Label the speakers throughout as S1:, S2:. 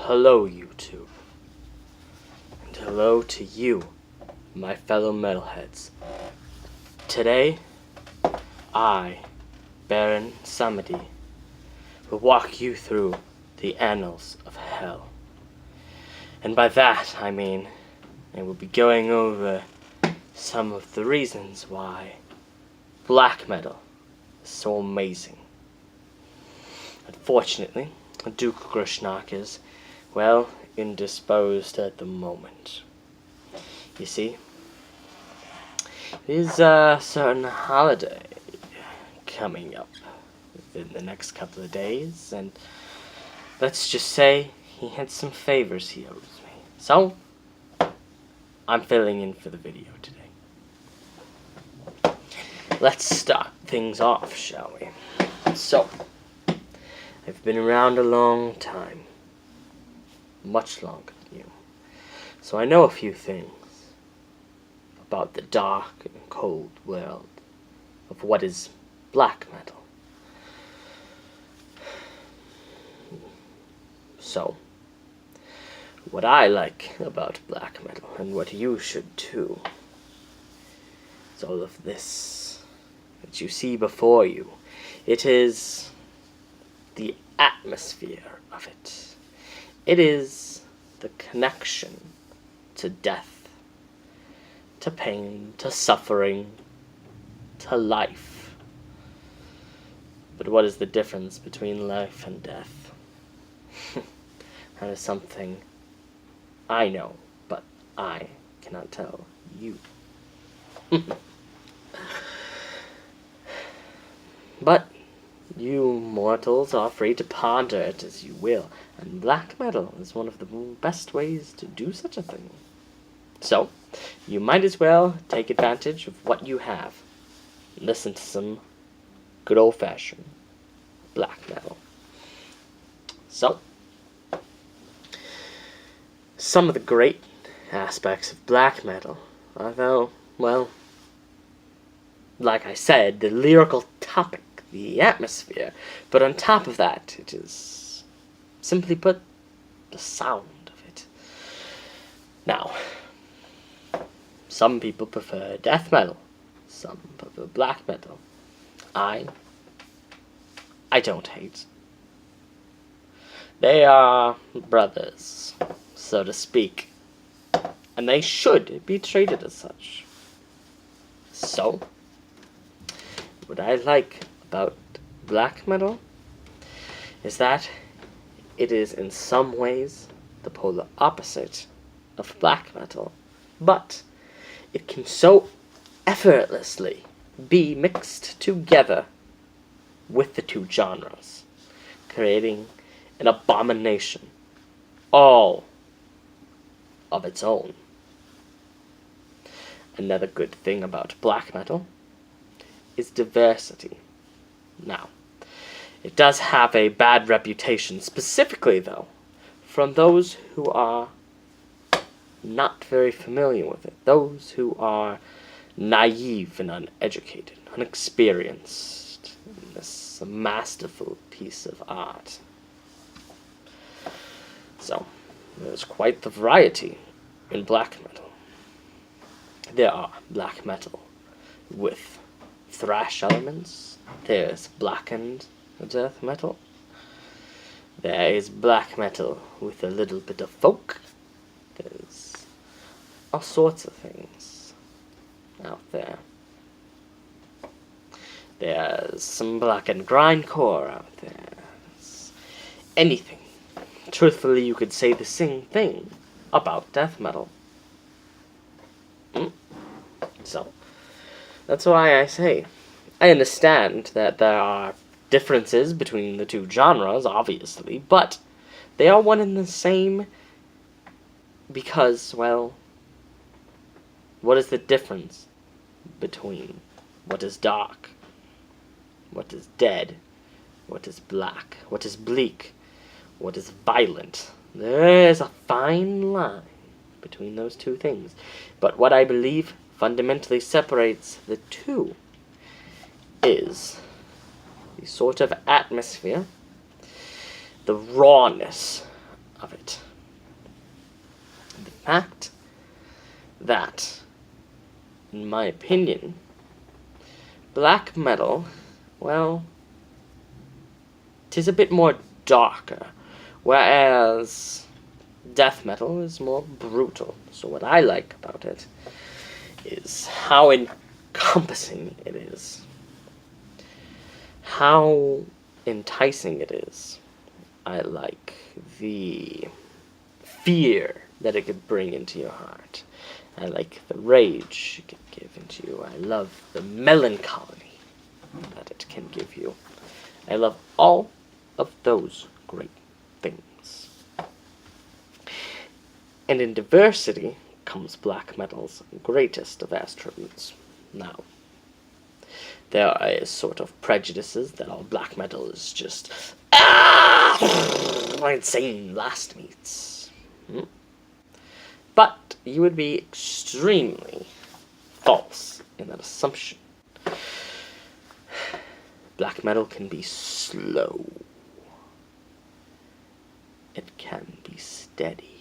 S1: hello, YouTube. And hello to you, my fellow metalheads. Today, I, Baron Samedi, will walk you through the annals of hell. And by that, I mean, I will be going over some of the reasons why black metal is so amazing. Unfortunately, Duke Grishnak is, well, indisposed at the moment. You see, there's a certain holiday coming up within the next couple of days, and let's just say he had some favors he owes me. So, I'm filling in for the video today. Let's start things off, shall we? So, I've been around a long time. Much longer than you. So I know a few things about the dark and cold world of what is black metal. So, what I like about black metal, and what you should too, is all of this that you see before you. It is the atmosphere of it. It is the connection to death, to pain, to suffering, to life. But what is the difference between life and death? That is something I know, but I cannot tell you. But you mortals are free to ponder it as you will, and black metal is one of the best ways to do such a thing. So, you might as well take advantage of what you have. Listen to some good old-fashioned black metal. So, some of the great aspects of black metal are, though, well, like I said, the lyrical topic, the atmosphere, but on top of that, it is, simply put, the sound of it. Now, some people prefer death metal, some prefer black metal. I don't hate. They are brothers, so to speak, and they should be treated as such. So, what I like about black metal is that it is in some ways the polar opposite of black metal, but it can so effortlessly be mixed together with the two genres, creating an abomination all of its own. Another good thing about black metal is diversity. Now, it does have a bad reputation, specifically, though, from those who are not very familiar with it, those who are naive and uneducated, unexperienced in this masterful piece of art. So, there's quite the variety in black metal. There are black metal with thrash elements. There's blackened death metal. There is black metal with a little bit of folk. There's all sorts of things out there. There's some blackened grindcore out there. There's anything. Truthfully, you could say the same thing about death metal. So, that's why I say, I understand that there are differences between the two genres, obviously, but they are one and the same because, well, what is the difference between what is dark, what is dead, what is black, what is bleak, what is violent? There is a fine line between those two things, but what I believe fundamentally separates the two is the sort of atmosphere, the rawness of it. The fact that, in my opinion, black metal, well, 'tis a bit more darker, whereas death metal is more brutal. So what I like about it is how encompassing it is, how enticing it is. I like the fear that it could bring into your heart. I like the rage it can give into you. I love the melancholy that it can give you. I love all of those great things. And in diversity comes black metal's greatest of attributes. Now, there are sort of prejudices that all black metal is just insane blast beats. But you would be extremely false in that assumption. Black metal can be slow. It can be steady.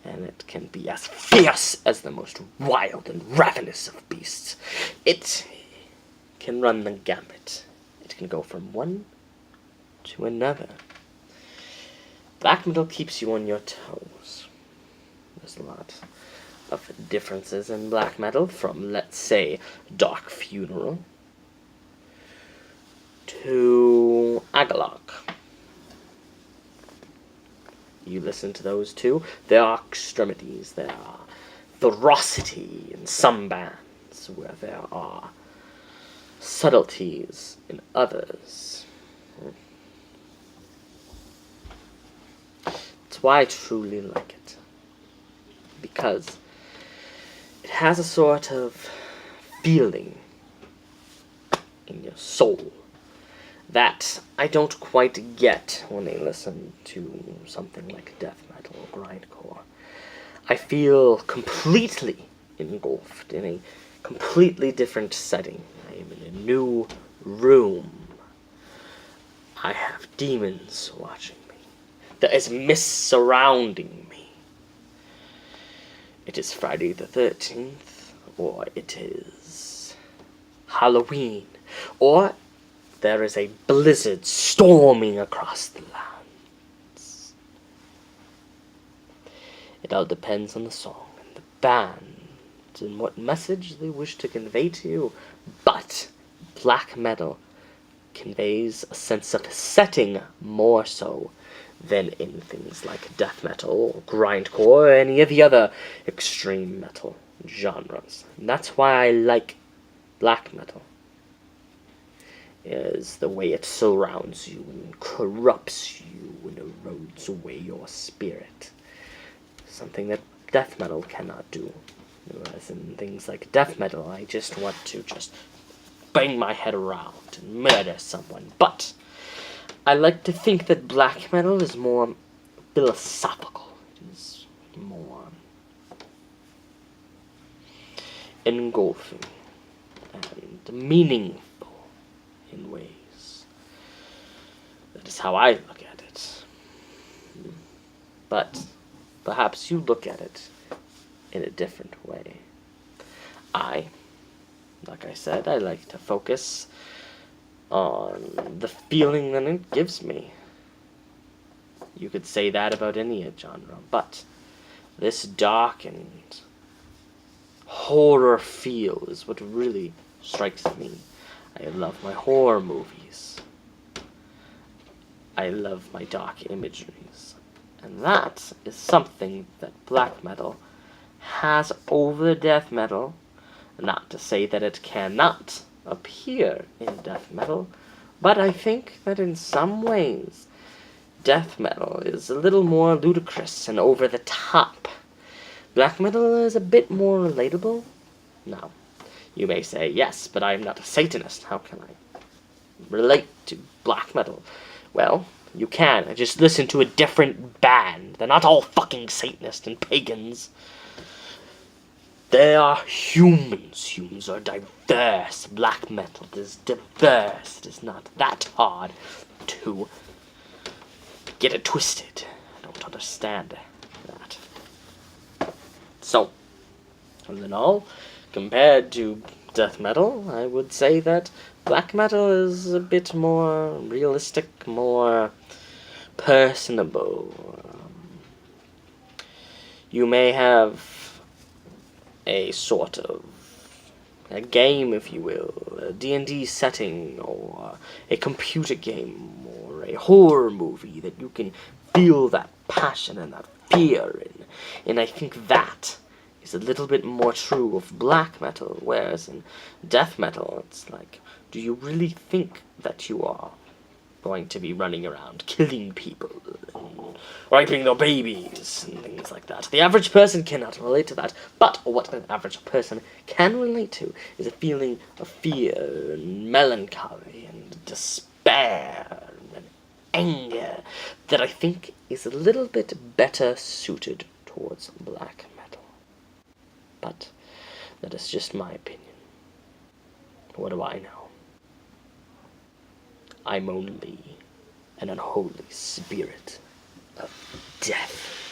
S1: And it can be as fierce as the most wild and ravenous of beasts. It can run the gambit. It can go from one to another. Black metal keeps you on your toes. There's a lot of differences in black metal, from, let's say, Dark Funeral to Agalok. You listen to those two, there are extremities, there are ferocity in some bands, where there are subtleties in others. That's why I truly like it. Because it has a sort of feeling in your soul that I don't quite get when I listen to something like death metal or grindcore. I feel completely engulfed in a completely different setting. I am in a new room. I have demons watching me. There is mist surrounding me. It is Friday the 13th, or it is Halloween, or there is a blizzard storming across the lands. It all depends on the song and the band and what message they wish to convey to you. But black metal conveys a sense of setting more so than in things like death metal, grindcore, or any of the other extreme metal genres. And that's why I like black metal. Is the way it surrounds you and corrupts you and erodes away your spirit. Something that death metal cannot do. Whereas in things like death metal, I just want to just bang my head around and murder someone. But I like to think that black metal is more philosophical. It is more engulfing and meaningful in ways. That is how I look at it. But perhaps you look at it in a different way. Like I said, I like to focus on the feeling that it gives me. You could say that about any genre, but this dark and horror feel is what really strikes me. I love my horror movies. I love my dark imageries. And that is something that black metal has over death metal. Not to say that it cannot appear in death metal, but I think that in some ways death metal is a little more ludicrous and over the top. Black metal is a bit more relatable. Now, you may say, yes, but I am not a Satanist. How can I relate to black metal? Well, you can. Just listen to a different band. They're not all fucking Satanists and pagans. They are humans. Humans are diverse. Black metal is diverse. It is not that hard to get it twisted. I don't understand that. So, all in all, compared to death metal, I would say that black metal is a bit more realistic, more personable. You may have a sort of a game, if you will, a D&D setting, or a computer game, or a horror movie that you can feel that passion and that fear in. And I think that is a little bit more true of black metal, whereas in death metal, it's like, do you really think that you are going to be running around killing people and raping their babies and things like that? The average person cannot relate to that, but what an average person can relate to is a feeling of fear and melancholy and despair and anger that I think is a little bit better suited towards black metal. But that is just my opinion. What do I know? I'm only an unholy spirit of death.